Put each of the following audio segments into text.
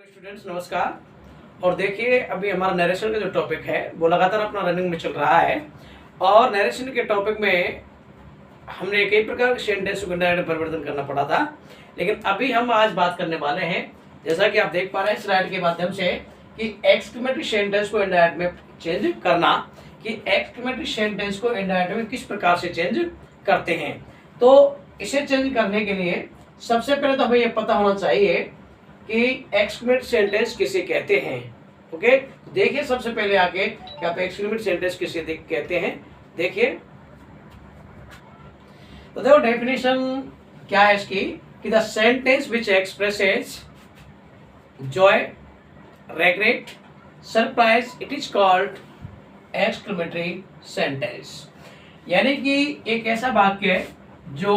Hello students, नमस्कार। और देखिए, अभी हमारा नरेशन का जो टॉपिक है वो लगातार अपना रनिंग में चल रहा है। और नरेशन के टॉपिक में हमने कई प्रकार के सेंटेंस को में परिवर्तन करना पड़ा था, लेकिन अभी हम आज बात करने वाले हैं, जैसा कि आप देख पा रहे हैं स्लाइड के माध्यम से, कि एक्सक्लेमेटरी सेंटेंस को इनडायरेक्ट में चेंज करना, कि एक्सक्लेमेटरी सेंटेंस को इनडायरेक्ट में किस प्रकार से चेंज करते हैं। तो इसे चेंज करने के लिए सबसे पहले तो हमें यह पता होना चाहिए कि एक्सक्लेमेटरी सेंटेंस किसे कहते हैं। ओके, तो देखिए सबसे पहले आगे कि आप एक्सक्लेमेटरी सेंटेंस किसे कहते हैं। देखिए, तो देखो डेफिनेशन क्या है इसकी, कि the sentence which expresses Joy, regret, surprise, it is called exclamatory sentence. यानी कि एक ऐसा वाक्य जो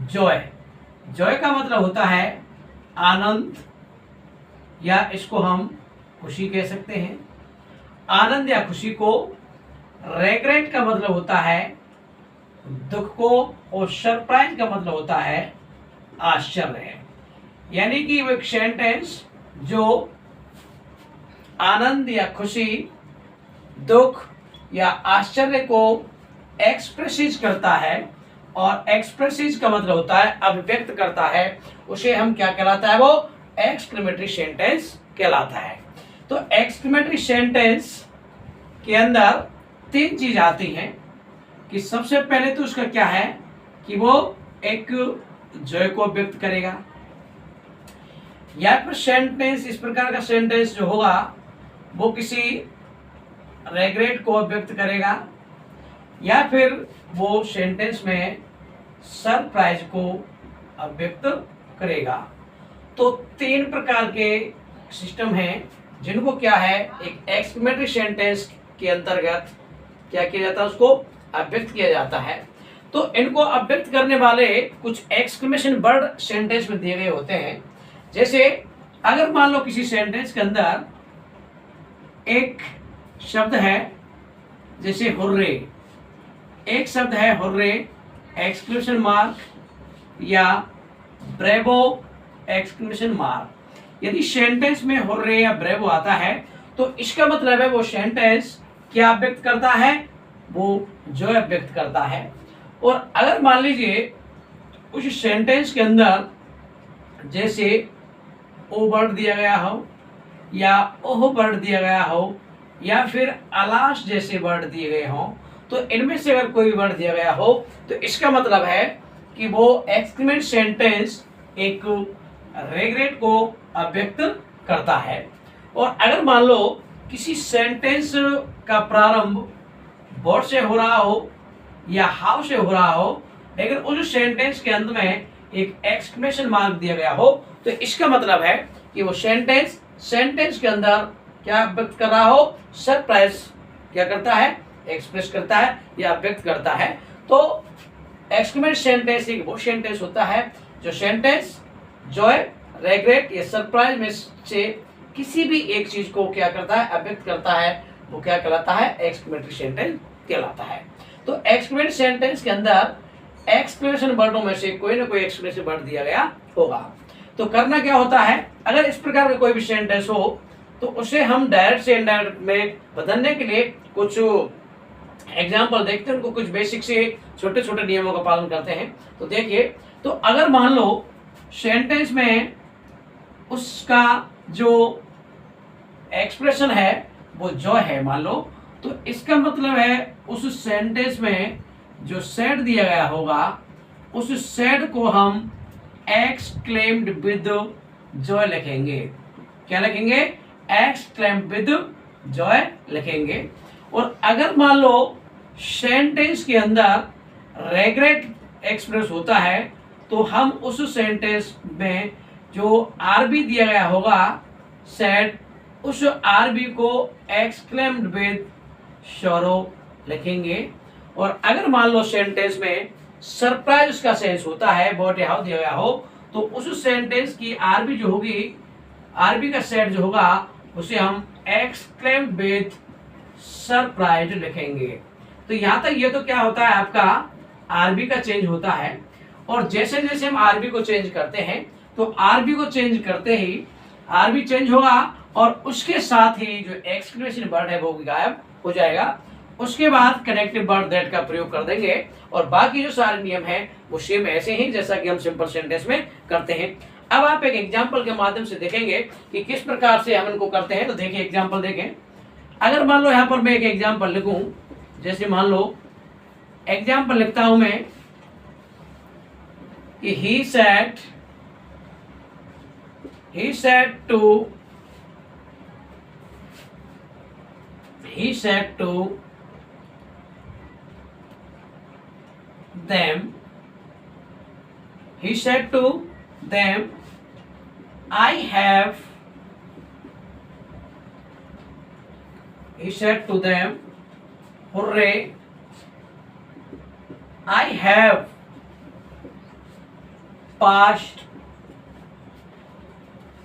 जॉय का मतलब होता है आनंद, या इसको हम खुशी कह सकते हैं, आनंद या खुशी को। रेग्रेट का मतलब होता है दुख को, और सरप्राइज का मतलब होता है आश्चर्य। यानी कि वो एक सेंटेंस जो आनंद या खुशी, दुख या आश्चर्य को एक्सप्रेसिज करता है, और एक्सप्रेसिज का मतलब होता है अभिव्यक्त करता है, उसे हम क्या कहलाता है, वो एक्सक्लेमेटरी सेंटेंस कहलाता है। तो एक्सक्लेमेटरी सेंटेंस के अंदर तीन चीज आती हैं, कि सबसे पहले तो उसका क्या है कि वो एक जॉय को व्यक्त करेगा, या फिर सेंटेंस इस प्रकार का सेंटेंस जो होगा वो किसी रेग्रेट को व्यक्त करेगा, या फिर वो सेंटेंस में सरप्राइज को व्यक्त करेगा। तो तीन प्रकार के सिस्टम हैं जिनको क्या है, एक एक्सक्लेमेटरी सेंटेंस के अंतर्गत क्या किया जाता है, उसको अभिव्यक्त किया जाता है। तो इनको अभिव्यक्त करने वाले कुछ एक्सक्लेमेशन वर्ड सेंटेंस में दिए गए होते हैं। जैसे अगर मान लो किसी सेंटेंस के अंदर एक शब्द है, जैसे हुर्रे, एक शब्द है हुर्रे एक्सक्लेमेशन मार्क, या ब्रेवो एक्सक्लेमेशन मार्क। यदि सेंटेंस में हुर्रे या ब्रेवो आता है तो इसका मतलब है वो सेंटेंस क्या व्यक्त करता है, वो जॉय व्यक्त करता है। और अगर मान लीजिए उस सेंटेंस के अंदर जैसे ओ वर्ड दिया गया हो, या ओह वर्ड दिया गया हो, या फिर अलाश जैसे वर्ड दिए गए हों, तो इनमें से अगर कोई वर्ड दिया गया हो तो इसका मतलब है कि वो एक्सक्लेमेटरी सेंटेंस एक रेग्रेट को अभिव्यक्त करता है। और अगर मान लो किसी सेंटेंस का प्रारंभ वर्ड से हो रहा हो या हाउ से हो रहा हो, लेकिन उस सेंटेंस के अंत में एक एक्सक्लेमेशन मार्क दिया गया हो, तो इसका मतलब है कि वो सेंटेंस के अंदर क्या व्यक्त कर रहा हो, सरप्राइज क्या करता है, एक्सप्रेस करता है या व्यक्त करता है। तो एक्सक्लेमेटरी सेंटेंस एक वो सेंटेंस होता है जो सेंटेंस जॉय, रेग्रेट या सरप्राइज में से किसी भी एक चीज को क्या करता है, अभिव्यक्त करता है, वो क्या कहलाता है, एक्सक्लेमेटरी सेंटेंस कहलाता है। तो एक्सक्लेमेटरी सेंटेंस के अंदर एक्सक्लेमेशन वर्डों में से कोई ना कोई एक्सक्लेमेशन वर्ड दिया गया होगा। तो करना क्या होता है, अगर इस प्रकार का कोई भी सेंटेंस हो तो उसे हम डायरेक्ट से इनडायरेक्ट में बदलने के लिए कुछ एग्जाम्पल देखते हैं, उनको कुछ बेसिक से छोटे छोटे नियमों का पालन करते हैं। तो देखिए, तो अगर मान लो सेंटेंस में उसका जो एक्सप्रेशन है वो जॉय है मान लो, तो इसका मतलब है उस सेंटेंस में जो सेड दिया गया होगा, उस सेड को हम एक्सक्लेम्ड विद जॉय लिखेंगे। क्या लिखेंगे, एक्सक्लेम्ड विद जॉय लिखेंगे। और अगर मान लो सेंटेंस के अंदर रेग्रेट एक्सप्रेस होता है, तो हम उस सेंटेंस में जो आरबी दिया गया होगा सैड, उस आरबी को एक्सक्लेम्ड विद सॉरो लिखेंगे। और अगर मान लो सेंटेंस में सरप्राइज उसका सेंस होता है, बहुत हाउ दिया गया हो, तो उस सेंटेंस की आरबी जो होगी, आरबी का सेट जो होगा, उसे हम एक्सक्लेम्ड विद सरप्राइज लिखेंगे। तो यहां तक ये तो क्या होता है, आपका आरबी का चेंज होता है। और जैसे जैसे हम आरबी को चेंज करते हैं तो आरबी को चेंज करते ही आरबी चेंज होगा और उसके साथ ही जो एक्सक्लेमेशन वर्ड है वो भी गायब हो जाएगा। उसके बाद कनेक्टिव वर्ड दैट का प्रयोग कर देंगे और बाकी जो सारे नियम हैं वो सेम ऐसे ही जैसा कि हम सिंपल सेंटेंस में करते हैं। अब आप एक एग्जांपल के माध्यम से देखेंगे कि किस प्रकार से हम इनको करते हैं। तो देखिए एग्जांपल देखें। अगर मान लो यहाँ पर मैं एक एग्जांपल लिखूं, जैसे मान लो एग्जांपल लिखता हूं मैं कि he said to them I have he said to them hooray I have passed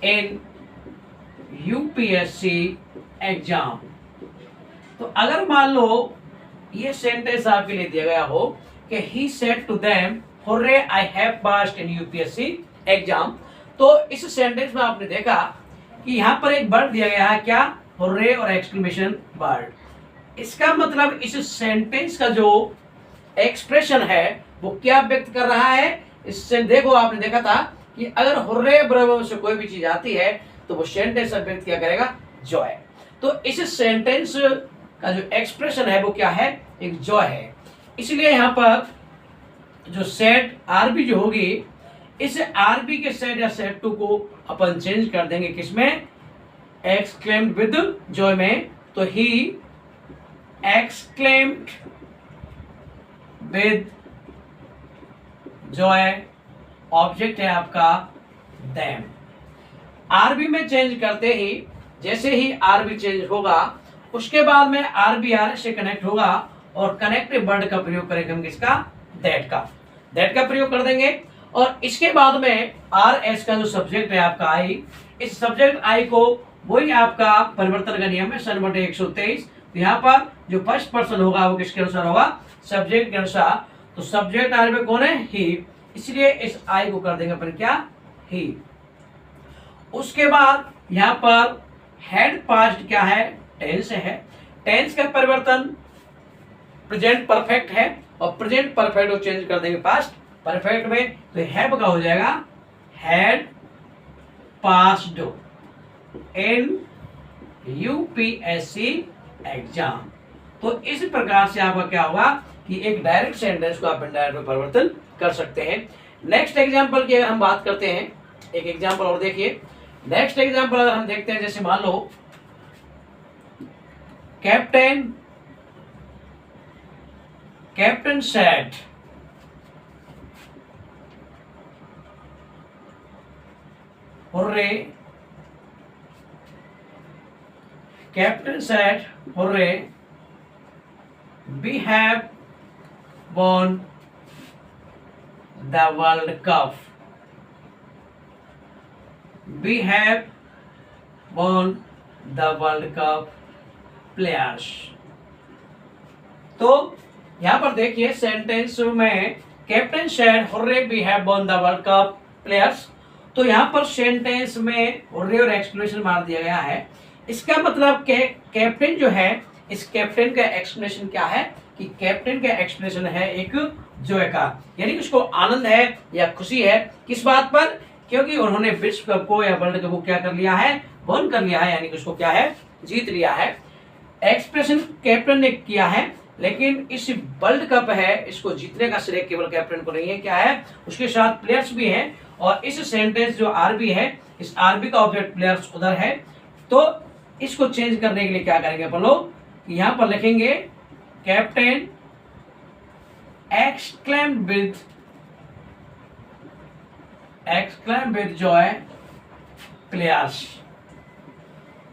in UPSC exam. तो अगर मान लो ये सेंटेंस आपके लिए दिया गया हो कि he said to them hooray I have passed in UPSC exam, तो इस सेंटेंस में आपने देखा कि यहाँ पर एक वर्ड दिया गया है, क्या? hooray और एक्सक्लेमेशन वर्ड। इसका मतलब इस सेंटेंस का जो एक्सप्रेशन है वो क्या व्यक्त कर रहा है? इससे देखो, आपने देखा था कि अगर हुर्रे बराबर से कोई भी चीज आती है तो वो सेंटेंस व्यक्त क्या करेगा? जॉय। तो इस सेंटेंस का जो एक्सप्रेशन है वो क्या है? एक जॉय है। इसलिए यहाँ पर जो सेड आरबी जो होगी, इस आरबी के सेड या सेड टू को अपन चेंज कर देंगे किसमें? एक्सक्लेम्ड विद जॉय में। तो he exclaimed with Joy, object है आपका देम। आरबी में चेंज करते ही, जैसे ही आरबी चेंज होगा उसके बाद में आरबी आर से कनेक्ट होगा और कनेक्टिव वर्ड का प्रयोग करेंगे हम किसका? दैट का प्रयोग कर देंगे। और इसके बाद में आर एस का जो सब्जेक्ट है आपका आई, इस सब्जेक्ट आई को वही आपका परिवर्तन का नियम है सन/123। तो यहाँ पर जो फर्स्ट पर्सन होगा वो किसके अनुसार होगा? सब्जेक्ट के अनुसार। तो सब्जेक्ट आर में कौन है? ही। इसलिए इस आई को कर देंगे अपन क्या? ही। उसके बाद यहाँ पर हैड पास्ट क्या है? टेंस है। टेंस का परिवर्तन प्रेजेंट परफेक्ट है और प्रेजेंट परफेक्ट को चेंज कर देंगे पास्ट परफेक्ट में। तो हैव का हो जाएगा had passed in UPSC exam. तो इस प्रकार से आपका क्या होगा कि एक डायरेक्ट सेंटेंस को आप इनडायरेक्ट में परिवर्तन कर सकते हैं। नेक्स्ट एग्जांपल की अगर हम बात करते हैं, एक एग्जांपल और देखिए। नेक्स्ट एग्जांपल अगर हम देखते हैं, जैसे मान लो captain said hurray, captain said hurray we have won the World Cup. We have won the World Cup players. तो यहाँ पर देखिए सेंटेंस में captain said hurray we have won the world cup players. तो यहाँ पर सेंटेंस में hurray और एक्सक्लेमेशन मार दिया गया है। इसका मतलब कैप्टन जो है, इस कैप्टन का एक्सप्रेशन क्या है कि कैप्टन का एक्सप्रेशन है एक जॉय का, यानी कि उसको आनंद है या खुशी है। किस बात पर? क्योंकि उन्होंने विश्व कप को या वर्ल्ड कप को क्या कर लिया है? वन कर लिया है, यानी कि उसको क्या है? जीत लिया है। एक्सप्रेशन कैप्टन ने किया है, लेकिन इस वर्ल्ड कप है इसको जीतने का श्रेय केवल कैप्टन को नहीं है, क्या है? उसके साथ प्लेयर्स भी हैं। और इस सेंटेंस जो आरबी है, इस आरबी का ऑब्जेक्ट प्लेयर्स उधर है। तो इसको चेंज करने के लिए क्या करेंगे अपन लोग? यहां पर लिखेंगे captain exclaimed with Joy players.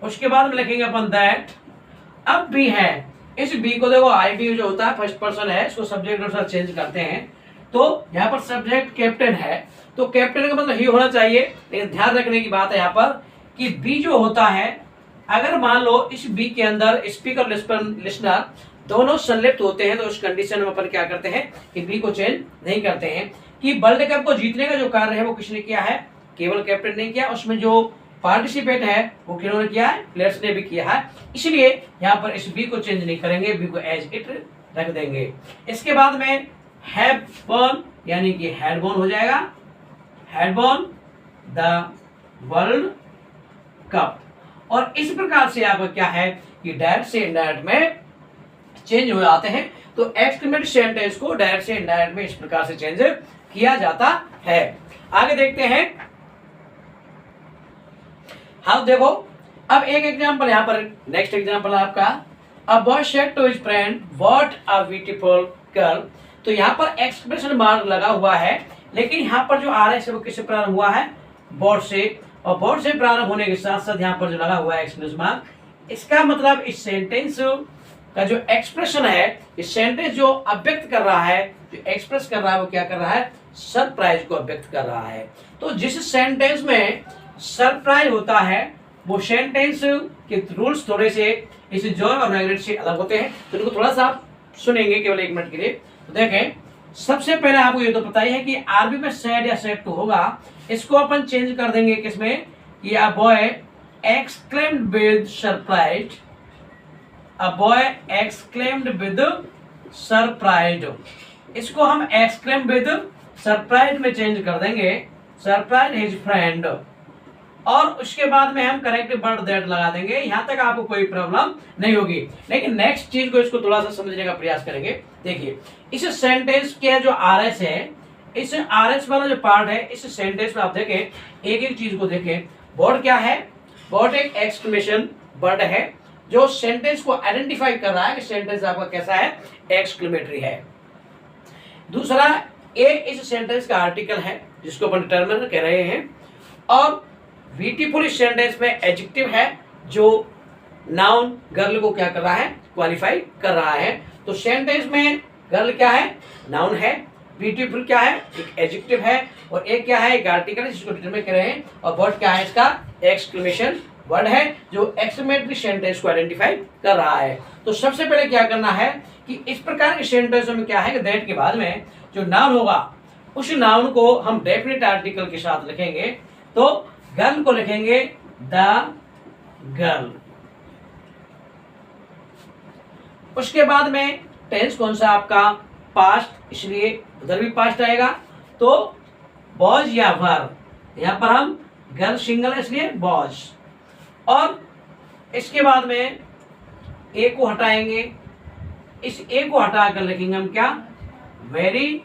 उसके बाद में लिखेंगे अपन दैट अब भी है। इस बी को देखो, आई बी जो होता है फर्स्ट पर्सन है, इसको सब्जेक्ट अनुसार चेंज करते हैं। तो यहाँ पर सब्जेक्ट कैप्टन है, तो कैप्टन का मतलब ही होना चाहिए। लेकिन ध्यान रखने की बात है यहाँ पर कि बी जो होता है, अगर मान लो इस बी के अंदर स्पीकर लिसनर दोनों संलिप्त होते हैं, तो उस कंडीशन में अपन क्या करते हैं कि बी को चेंज नहीं करते हैं। कि वर्ल्ड कप को जीतने का जो कार्य है वो किसने किया है? केवल कैप्टन ने किया। उसमें जो पार्टिसिपेट है वो किन्होंने किया है, प्लेयर्स ने भी किया है, इसलिए यहाँ पर इस बी को चेंज नहीं करेंगे, बी को एज इट रख देंगे। इसके बाद में हैव वॉन यानी कि हैड वॉन हो जाएगा, had von the world cup. और इस प्रकार से आपका क्या है कि डायरेक्ट से इनडायरेक्ट में चेंज हो जाते हैं। तो एक्सक्लेमेटरी सेंटेंस को डायरेक्ट से इनडायरेक्ट में इस प्रकार से चेंज किया जाता है। आगे देखते हैं। हाँ देखो, अब एक एग्जांपल यहाँ पर, नेक्स्ट एग्जांपल आपका, a boy said to his friend what a beautiful girl. तो यहाँ पर एक्सक्लेमेशन मार्क लगा हुआ है, लेकिन यहाँ पर जो आ रहा है वो किससे प्रारंभ हुआ है, बोर्ड से, और बोर्ड से प्रारंभ होने के साथ साथ यहाँ पर जो लगा हुआ है एक्सक्लेमेशन मार्क, इसका मतलब इस सेंटेंस का जो एक्सप्रेशन है, इस सेंटेंस जो अभिव्यक्त कर रहा है, जो एक्सप्रेस कर रहा है, वो क्या कर रहा है, सरप्राइज को अभिव्यक्त कर रहा है। तो जिस सेंटेंस में सरप्राइज होता है वो सेंटेंस के रूल्स थोड़े से इस जॉय और नेगेटिव से अलग होते हैं, तो इनको थोड़ा सा आप सुनेंगे केवल 1 मिनट के लिए। तो देखें, सबसे पहले आपको ये तो पता ही है कि आरबी में सैड या सैड टू होगा, इसको अपन चेंज कर देंगे किसमें, कि a boy exclaimed with surprise, a boy exclaimed with surprise, इसको हम एक्सक्लेम विद सरप्राइज में चेंज कर देंगे, सरप्राइज हिज फ्रेंड, और उसके बाद में हम करेक्ट वर्ड दैट लगा देंगे। यहां तक आपको कोई प्रॉब्लम नहीं होगी। लेकिन नेक्स्ट चीज को इसको थोड़ा सा समझने का प्रयास करेंगे। देखिए, इस सेंटेंस के जो आरएस है, इस आरएस वाला जो पार्ट है, इस सेंटेंस में आप देखें, एक एक चीज को देखें। वर्ड क्या है, वर्ड एक एक्सक्लेमेशन वर्ड है जो सेंटेंस को आइडेंटिफाई कर रहा है कि सेंटेंस आपका कैसा है, एक्सक्लेमेटरी है। दूसरा, ए इस सेंटेंस का आर्टिकल है जिसको अपन डिटरमिनर कह रहे हैं, और ब्यूटीफुल इस सेंटेंस में एडजेक्टिव है जो नाउन गर्ल को क्या कर रहा है, क्वालिफाई कर रहा है। तो सेंटेंस में गर्ल क्या है, नाउन है, ब्यूटीफुल क्या है, एक एडजेक्टिव है, और एक क्या है, एक आर्टिकल है जिसको डिटरमाइन कर रहे हैं, और वर्ड क्या है इसका, एक्सक्लेमेशन वर्ड है जो एक्सक्लेमेटरी सेंटेंस को आइडेंटिफाई कर रहा है। तो सबसे पहले क्या करना है कि इस प्रकार के सेंटेंस में क्या है कि दैट के बाद में जो नाउन होगा उस नाउन को हम डेफिनेट आर्टिकल के साथ लिखेंगे। तो गर्ल को लिखेंगे द गर्ल। उसके बाद में टेंस कौन सा आपका, पास्ट, इसलिए उधर भी पास्ट आएगा। तो बॉज या वर, यहां पर हम गर्ल सिंगल है इसलिए बॉज, और इसके बाद में ए को हटाएंगे, इस ए को हटाकर लिखेंगे हम क्या, वेरी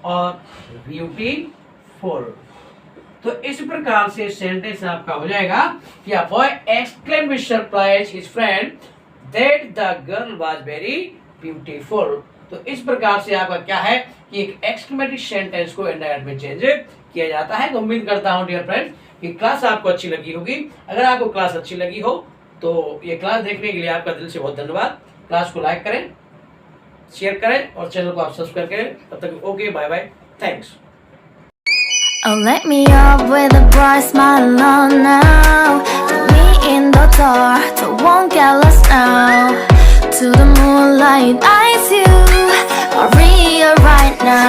और ब्यूटीफुल। तो इस प्रकार से सेंटेंस आपका हो जाएगा कि a boy exclaimed with surprise his friend that the girl was very beautiful. तो इस प्रकार से आपका क्या है कि एक एक्सक्लेमेटरी सेंटेंस को इनडायरेक्ट में चेंज किया जाता है। तो उम्मीद करता हूं डियर फ्रेंड्स कि क्लास आपको अच्छी लगी होगी। अगर आपको क्लास अच्छी लगी हो तो ये क्लास देखने के लिए आपका दिल से बहुत धन्यवाद। क्लास को लाइक करें, शेयर करें और चैनल को आप सब्सक्राइब करें। तब तक okay, bye bye, thanks. Oh, let me up with a bright smile on now. Put me in the dark, so won't get lost now. To the moonlight, eyes you, Maria right now.